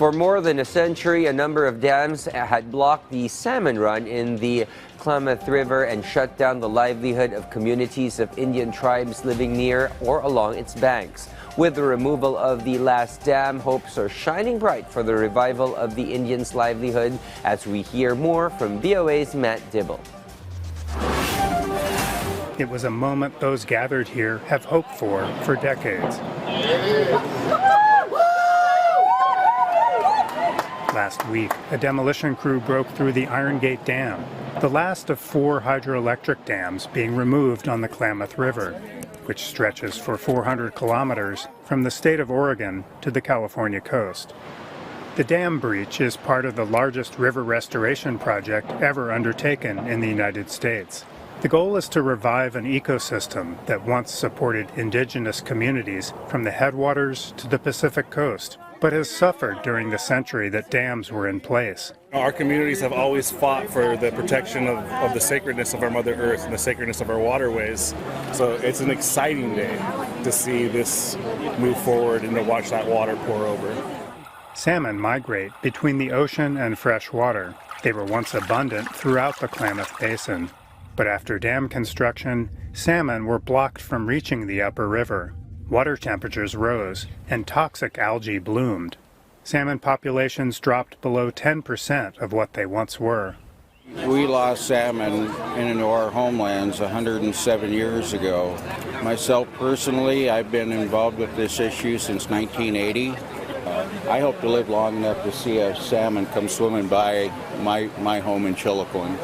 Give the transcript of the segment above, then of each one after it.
For more than a century, a number of dams had blocked the salmon run in the Klamath River and shut down the livelihood of communities of Indian tribes living near or along its banks. With the removal of the last dam, hopes are shining bright for the revival of the Indians' livelihood, as we hear more from VOA's Matt Dibble. It was a moment those gathered here have hoped for decades. Last week, a demolition crew broke through the Iron Gate Dam, the last of 4 hydroelectric dams being removed on the Klamath River, which stretches for 400 kilometers from the state of Oregon to the California coast. The dam breach is part of the largest river restoration project ever undertaken in the United States. The goal is to revive an ecosystem that once supported indigenous communities from the headwaters to the Pacific coast, but has suffered during the century that dams were in place. Our communities have always fought for the protection of the sacredness of our Mother Earth and the sacredness of our waterways. So it's an exciting day to see this move forward and to watch that water pour over. Salmon migrate between the ocean and fresh water. They were once abundant throughout the Klamath Basin. But after dam construction, salmon were blocked from reaching the upper river. Water temperatures rose, and toxic algae bloomed. Salmon populations dropped below 10% of what they once were. We lost salmon into our homelands 107 years ago. Myself personally, I've been involved with this issue since 1980. I hope to live long enough to see a salmon come swimming by my home in Chiloquin.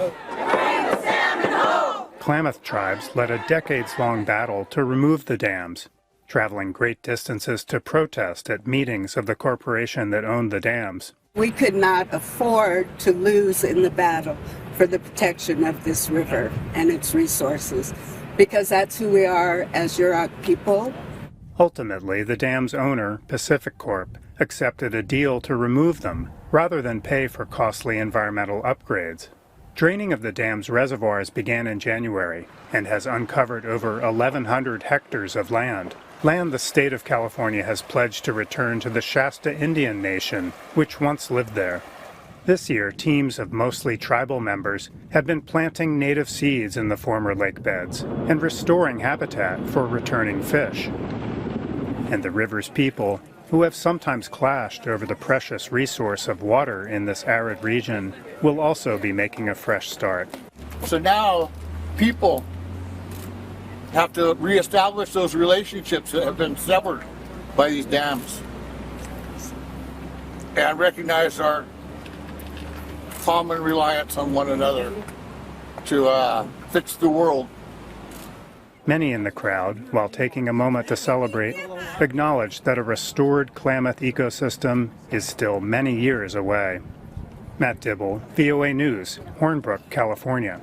Klamath tribes led a decades-long battle to remove the dams, traveling great distances to protest at meetings of the corporation that owned the dams. We could not afford to lose in the battle for the protection of this river and its resources, because that's who we are as Yurok people. Ultimately, the dam's owner, Pacific Corp, accepted a deal to remove them rather than pay for costly environmental upgrades. Draining of the dam's reservoirs began in January and has uncovered over 1,100 hectares of land the state of California has pledged to return to the Shasta Indian Nation, which once lived there. This year, teams of mostly tribal members have been planting native seeds in the former lake beds and restoring habitat for returning fish. And the river's people, who have sometimes clashed over the precious resource of water in this arid region, will also be making a fresh start. So now people have to reestablish those relationships that have been severed by these dams and recognize our common reliance on one another to fix the world. Many in the crowd, while taking a moment to celebrate, acknowledge that a restored Klamath ecosystem is still many years away. Matt Dibble, VOA News, Hornbrook, California.